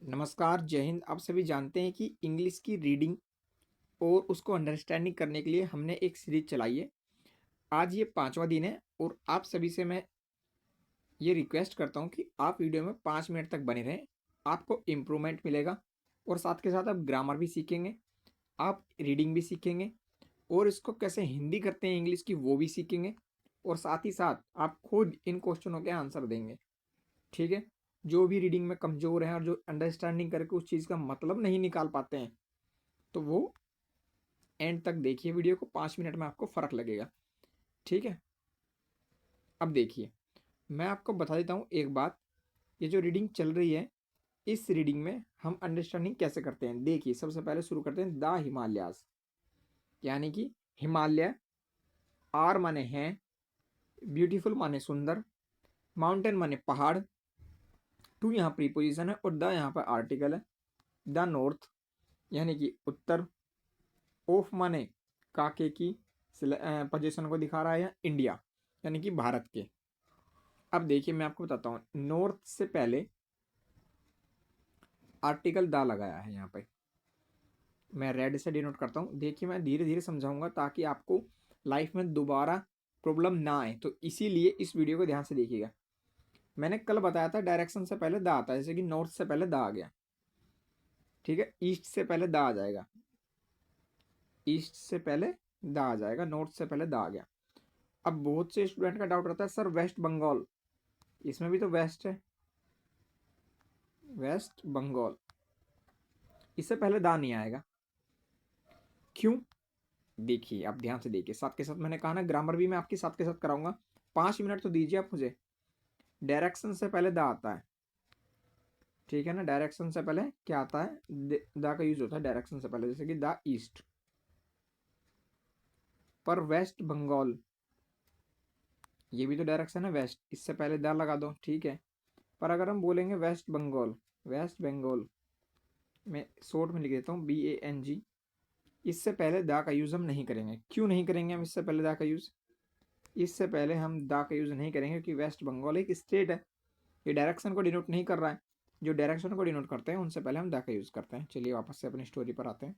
नमस्कार, जय हिंद। आप सभी जानते हैं कि इंग्लिश की रीडिंग और उसको अंडरस्टैंडिंग करने के लिए हमने एक सीरीज चलाई है। आज ये 5वां दिन है और आप सभी से मैं ये रिक्वेस्ट करता हूँ कि आप वीडियो में 5 मिनट तक बने रहें। आपको इम्प्रूवमेंट मिलेगा और साथ के साथ आप ग्रामर भी सीखेंगे, आप रीडिंग भी सीखेंगे और इसको कैसे हिंदी करते हैं इंग्लिश की वो भी सीखेंगे और साथ ही साथ आप खुद इन क्वेश्चनों के आंसर देंगे। ठीक है? जो भी रीडिंग में कमज़ोर हैं और जो अंडरस्टैंडिंग करके उस चीज़ का मतलब नहीं निकाल पाते हैं, तो वो एंड तक देखिए वीडियो को। 5 मिनट में आपको फ़र्क लगेगा। ठीक है? अब देखिए, मैं आपको बता देता हूँ एक बात। ये जो रीडिंग चल रही है, इस रीडिंग में हम अंडरस्टैंडिंग कैसे करते हैं। देखिए, सबसे पहले शुरू करते हैं द हिमालयाज़, यानी कि हिमालय। आर माने हैं, ब्यूटीफुल माने सुंदर, माउंटेन माने पहाड़, टू यहाँ प्रीपोजिशन है और द यहाँ पर आर्टिकल है। द नॉर्थ यानी कि उत्तर, ऑफ माने काके की पोजीशन को दिखा रहा है, इंडिया यानी कि भारत के। अब देखिए, मैं आपको बताता हूँ, नॉर्थ से पहले आर्टिकल दा लगाया है यहाँ पे। मैं रेड से डिनोट करता हूँ। देखिए, मैं धीरे धीरे समझाऊंगा ताकि आपको लाइफ में दोबारा प्रॉब्लम ना आए, तो इसीलिए इस वीडियो को ध्यान से देखिएगा। मैंने कल बताया था डायरेक्शन से पहले दा आता है, जैसे कि नॉर्थ से पहले दा आ गया। ठीक है? ईस्ट से पहले दा आ जाएगा, ईस्ट से पहले दा आ जाएगा, नॉर्थ से पहले दा आ गया। अब बहुत से स्टूडेंट का डाउट रहता है, सर वेस्ट बंगाल, इसमें भी तो वेस्ट है, वेस्ट बंगाल, इससे पहले दा नहीं आएगा। क्यों? देखिए, आप ध्यान से देखिए, साथ के साथ मैंने कहा ना, ग्रामर भी मैं आपके साथ के साथ कराऊंगा। 5 मिनट तो दीजिए आप मुझे। डायरेक्शन से पहले दा आता है, ठीक है ना? डायरेक्शन से पहले क्या आता है? दा का यूज होता है डायरेक्शन से पहले, जैसे कि द ईस्ट। पर वेस्ट बंगाल, ये भी तो डायरेक्शन है वेस्ट, इससे पहले दा लगा दो, ठीक है। पर अगर हम बोलेंगे वेस्ट बंगाल, वेस्ट बंगाल, मैं शॉर्ट में लिख देता हूँ BANG, इससे पहले दा का यूज़ हम नहीं करेंगे। क्यों नहीं करेंगे हम इससे पहले दा का यूज़? इससे पहले हम दा का यूज़ नहीं करेंगे क्योंकि वेस्ट बंगाल एक स्टेट है, ये डायरेक्शन को डिनोट नहीं कर रहा है। जो डायरेक्शन को डिनोट करते हैं उनसे पहले हम दा का यूज़ करते हैं। चलिए वापस से अपनी स्टोरी पर आते हैं।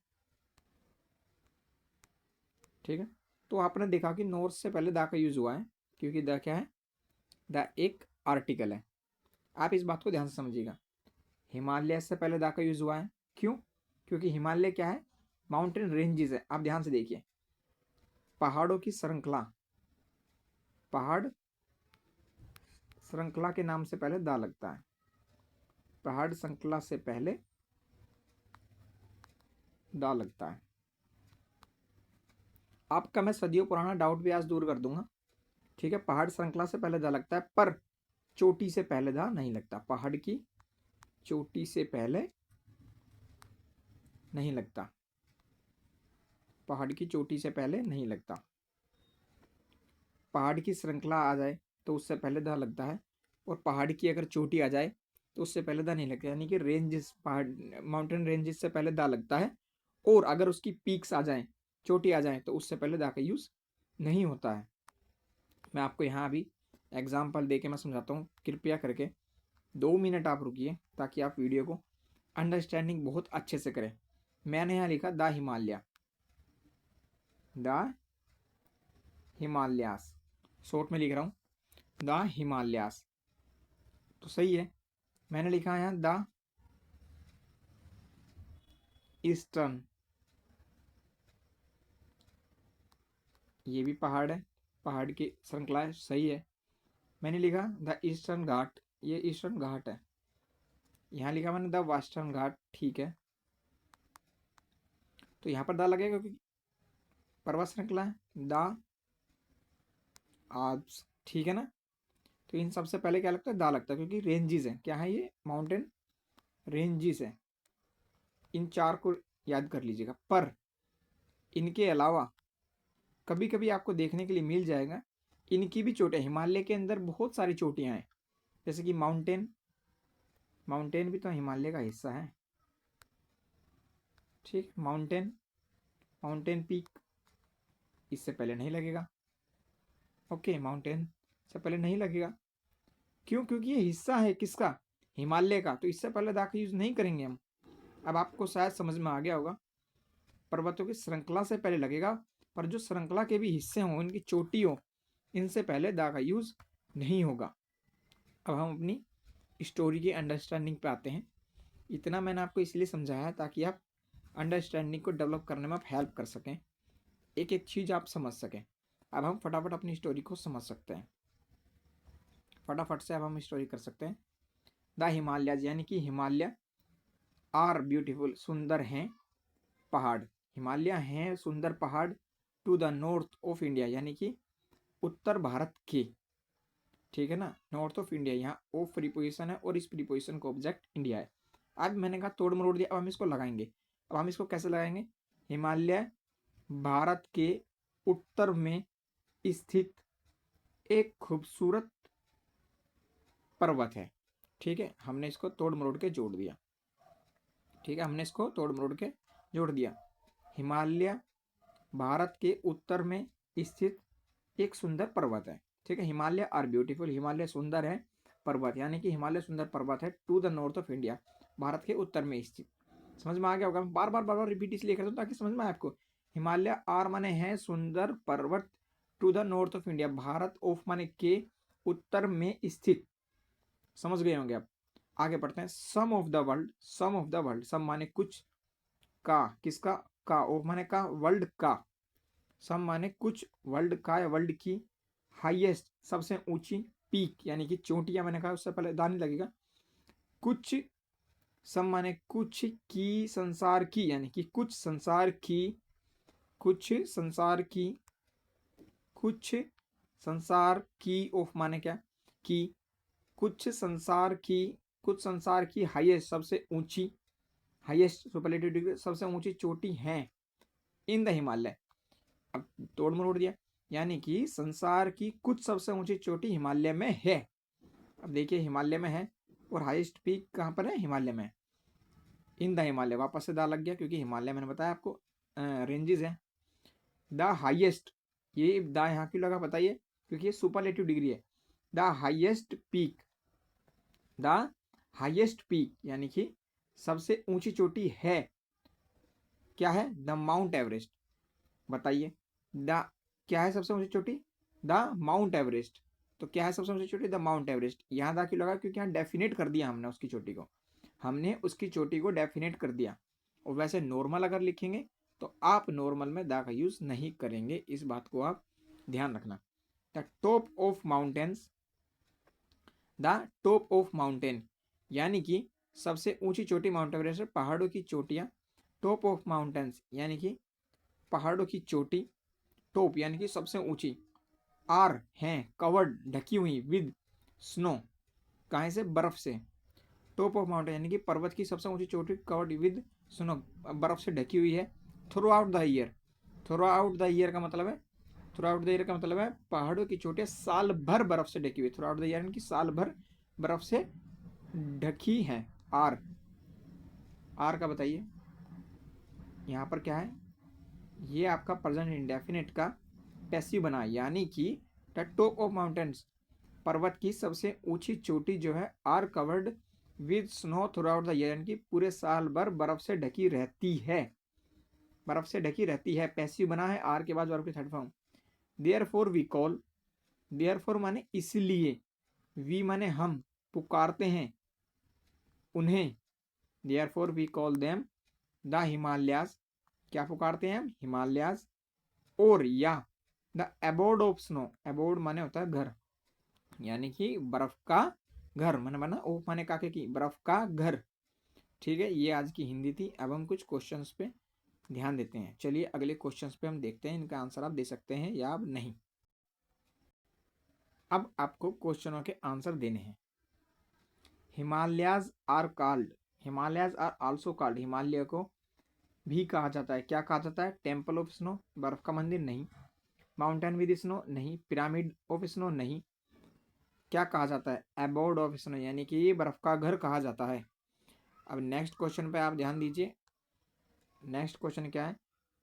ठीक है? तो आपने देखा कि नॉर्थ से पहले दा का यूज़ हुआ है क्योंकि द क्या है? द एक आर्टिकल है। आप इस बात को ध्यान से समझिएगा। हिमालय से पहले दा का यूज़ हुआ है। क्यों? क्योंकि हिमालय क्या है? माउंटेन रेंजेस है। आप ध्यान से देखिए, पहाड़ों की श्रृंखला, पहाड़ श्रृंखला के नाम से पहले दा लगता है। पहाड़ श्रृंखला से पहले दा लगता है। आपका मैं सदियों पुराना डाउट भी आज दूर कर दूंगा। ठीक है? पहाड़ श्रृंखला से पहले दा लगता है, पर चोटी से पहले दा नहीं लगता। पहाड़ की चोटी से पहले नहीं लगता, पहाड़ की चोटी से पहले नहीं लगता। पहाड़ की श्रृंखला आ जाए तो उससे पहले दा लगता है, और पहाड़ की अगर चोटी आ जाए तो उससे पहले दा नहीं लगता। यानी कि रेंजेस, पहाड़ माउंटेन रेंजेस से पहले दा लगता है, और अगर उसकी पीक्स आ जाएं, चोटी आ जाए, तो उससे पहले दा का यूज़ नहीं होता है। मैं आपको यहाँ अभी एग्जाम्पल दे के मैं समझाता हूँ। कृपया करके 2 मिनट आप रुकिए ताकि आप वीडियो को अंडरस्टैंडिंग बहुत अच्छे से करें। मैंने यहाँ लिखा the Himalaya, the Himalayas, short में लिख रहा हूँ द हिमालयास, तो सही है। मैंने लिखा है द ईस्टर्न, ये भी पहाड़ है, पहाड़ की श्रृंखला है, सही है। मैंने लिखा द ईस्टर्न घाट, ये ईस्टर्न घाट है। यहाँ लिखा मैंने द वेस्टर्न घाट, ठीक है। तो यहाँ पर द लगेगा क्योंकि पर्वत श्रृंखला है, द आल्प्स, ठीक है ना? तो इन सबसे पहले क्या लगता है? दा लगता है, क्योंकि रेंजेस है। क्या है ये? माउंटेन रेंजेस है। इन चार को याद कर लीजिएगा। पर इनके अलावा कभी कभी आपको देखने के लिए मिल जाएगा इनकी भी चोटियाँ, हिमालय के अंदर बहुत सारी चोटियाँ हैं, जैसे कि माउंटेन, माउंटेन भी तो हिमालय का हिस्सा है। ठीक, माउंटेन, माउंटेन पीक, इससे पहले नहीं लगेगा। ओके, माउंटेन से पहले नहीं लगेगा। क्यों? क्योंकि ये हिस्सा है किसका? हिमालय का, तो इससे पहले दा का यूज नहीं करेंगे हम। अब आपको शायद समझ में आ गया होगा, पर्वतों की श्रृंखला से पहले लगेगा, पर जो श्रृंखला के भी हिस्से हों, इनकी चोटी हो, इनसे पहले दा का यूज नहीं होगा। अब हम अपनी स्टोरी की अंडरस्टैंडिंग पे आते हैं। इतना मैंने आपको इसलिए समझाया है ताकि आप अंडरस्टैंडिंग को डेवलप करने में आप हेल्प कर सकें, एक एक चीज़ आप समझ सकें। अब हम फटाफट अपनी स्टोरी को समझ सकते हैं, फटाफट से अब हम स्टोरी कर सकते हैं। द हिमालयाज यानी कि हिमालय आर ब्यूटीफुल, सुंदर हैं पहाड़, हिमालय हैं सुंदर पहाड़, to the north of India यानी कि उत्तर भारत के, ठीक है ना, नॉर्थ ऑफ इंडिया, यहाँ ऑफ प्रीपोजिशन है और इस प्रीपोजिशन का ऑब्जेक्ट इंडिया है। अब मैंने कहा तोड़ मरोड़ दिया, अब हम इसको लगाएंगे। अब हम इसको कैसे लगाएंगे? हिमालय भारत के उत्तर में स्थित एक खूबसूरत पर्वत है, ठीक है। हमने इसको तोड़ मरोड़ के जोड़ दिया, ठीक है, हमने इसको तोड़ मरोड़ के जोड़ दिया। हिमालय भारत के उत्तर में स्थित एक सुंदर पर्वत है, ठीक है। हिमालय आर ब्यूटीफुल, हिमालय सुंदर है पर्वत, यानी कि हिमालय सुंदर पर्वत है to the north of India, Bharat के उत्तर में स्थित। समझ में आ गया होगा, बार बार रिपीट इसलिए करता हूँ ताकि समझ में आए आपको। हिमालय आर माने है सुंदर पर्वत, to the north of India, Bharat of माने के उत्तर में स्थित। समझ गए होंगे आप। आगे पढ़ते हैं। Some of the world, some of the world, some माने कुछ, का किसका, का, ऑफ माने का, वर्ल्ड का, सम माने कुछ, वर्ल्ड का या वर्ल्ड की, हाईएस्ट सबसे ऊंची, पीक यानी कि चोटियां, मैंने कहा उससे पहले दानी लगेगा, कुछ, सम माने कुछ की, संसार की यानी कि कुछ संसार की, कुछ संसार की, कुछ संसार की, ऑफ माने क्या, की, कुछ संसार की, कुछ संसार की हाईएस्ट सबसे ऊंची, हाईएस्ट सुपरलेटिव डिग्री सबसे ऊंची चोटी है इन द हिमालय। अब तोड़ मरोड़ दिया, यानी कि संसार की कुछ सबसे ऊंची चोटी हिमालय में है। अब देखिए हिमालय में है और हाईएस्ट पीक कहाँ पर है? हिमालय में। इन द हिमालय, वापस से दा लग गया क्योंकि हिमालय मैंने बताया आपको रेंजेस है। द हाईएस्ट, ये दा यहाँ क्यों लगा बताइए? क्योंकि ये सुपरलेटिव डिग्री है। The highest peak, the highest peak यानी कि सबसे ऊंची चोटी है, क्या है? The mount Everest. बताइए द क्या है सबसे ऊंची चोटी? The mount Everest. तो क्या है सबसे ऊंची चोटी? The mount Everest. यहाँ दा क्यों लगा? क्योंकि यहाँ डेफिनेट कर दिया हमने उसकी चोटी को, हमने उसकी चोटी को डेफिनेट कर दिया। और वैसे नॉर्मल अगर लिखेंगे तो आप नॉर्मल में दा का यूज नहीं करेंगे, इस बात को आप ध्यान रखना। The top of mountains, the top of mountain यानी कि सबसे ऊंची चोटी माउंट एवरेस्ट है, पहाड़ों की चोटियां। टॉप ऑफ माउंटेन्स यानी कि पहाड़ों की चोटी, टॉप यानी कि सबसे ऊंची, आर हैं कवर्ड ढकी हुई, विद स्नो कहाँ से? बर्फ से। टॉप ऑफ माउंटेन यानी कि पर्वत की सबसे ऊंची चोटी कवर्ड विद स्नो, बर्फ से ढकी हुई है। Through out the year, through out the year का मतलब है, थ्रू आउट द ईयर का मतलब है पहाड़ों की चोटियां साल भर बर्फ से ढकी हुई। थ्रू आउट द ईयर यानी कि साल भर बर्फ से ढकी हैं। आर, आर का बताइए यहाँ पर क्या है? ये आपका प्रेजेंट इंडेफिनिट का पैसिव बना, यानी कि द टॉप ऑफ माउंटेन्स, पर्वत की सबसे ऊंची चोटी जो है, are covered with snow throughout the year यानी कि पूरे साल भर बर्फ से ढकी रहती है, बर्फ से ढकी रहती है। पैसिव बना है, आर के बाद वर्ब की third form. Therefore we call, therefore माने इसलिए, वी माने हम, पुकारते हैं उन्हें, therefore we call them the Himalayas, क्या पुकारते हैं हम? हिमालयाज। और या the abode of snow, abode माने होता है घर, यानी कि बर्फ का घर, मैंने बना ओफ माने काके की, बर्फ का घर। ठीक है, ये आज की हिंदी थी। अब हम कुछ क्वेश्चंस पे ध्यान देते हैं। चलिए अगले क्वेश्चंस पे हम देखते हैं, इनका आंसर आप दे सकते हैं या आप नहीं। अब आपको क्वेश्चनों के आंसर देने हैं। Himalayas are called, Himalayas are also called, Himalaya को भी कहा जाता है, क्या कहा जाता है? टेम्पल ऑफ स्नो, बर्फ का मंदिर नहीं। माउंटेन विद स्नो नहीं। पिरामिड ऑफ स्नो नहीं। क्या कहा जाता है? एबोर्ड ऑफ स्नो यानी कि बर्फ का घर कहा जाता है। अब नेक्स्ट क्वेश्चन पे आप ध्यान दीजिए। नेक्स्ट क्वेश्चन क्या है?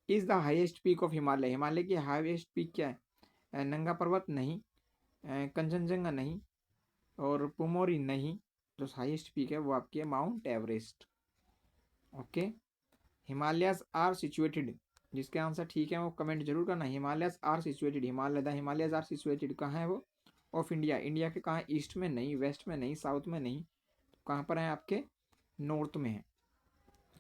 Is the highest peak of Himalaya, Himalaya की हाईएस्ट पीक क्या है? नंगा पर्वत नहीं, कंचनजंगा नहीं, और पुमोरी नहीं, जो हाईएस्ट पीक है वो आपकी है Mount Everest. Okay. Himalayas are situated, जिसके आंसर ठीक है वो कमेंट जरूर करना। Himalayas are situated, Himalayas are situated कहाँ है वो? ऑफ इंडिया, इंडिया के कहाँ? ईस्ट में नहीं, वेस्ट में नहीं, साउथ में नहीं, कहाँ पर है आपके? नॉर्थ में है।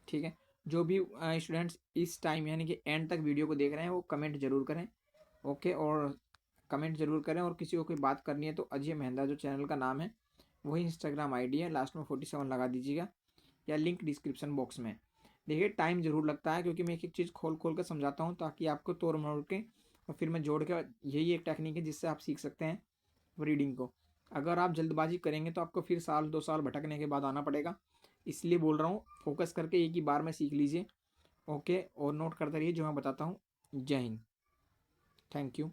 ठीक है। जो भी स्टूडेंट्स इस टाइम यानी कि एंड तक वीडियो को देख रहे हैं वो कमेंट जरूर करें। ओके, और कमेंट जरूर करें। और किसी को कोई बात करनी है तो अजय मेहंदा जो चैनल का नाम है वही इंस्टाग्राम आईडी है, लास्ट में 47 लगा दीजिएगा, या लिंक डिस्क्रिप्शन बॉक्स में। देखिए टाइम जरूर लगता है क्योंकि मैं एक एक चीज़ खोल खोल कर समझाता हूँ ताकि आपको तोड़ मरोड़ के और फिर मैं जोड़ के, यही एक टेक्निक है जिससे आप सीख सकते हैं रीडिंग को। अगर आप जल्दबाजी करेंगे तो आपको फिर साल 2 साल भटकने के बाद आना पड़ेगा। इसलिए बोल रहा हूँ फोकस करके एक ही बार में सीख लीजिए। ओके, और नोट करते रहिए जो मैं बताता हूँ। जय हिंद। Thank you.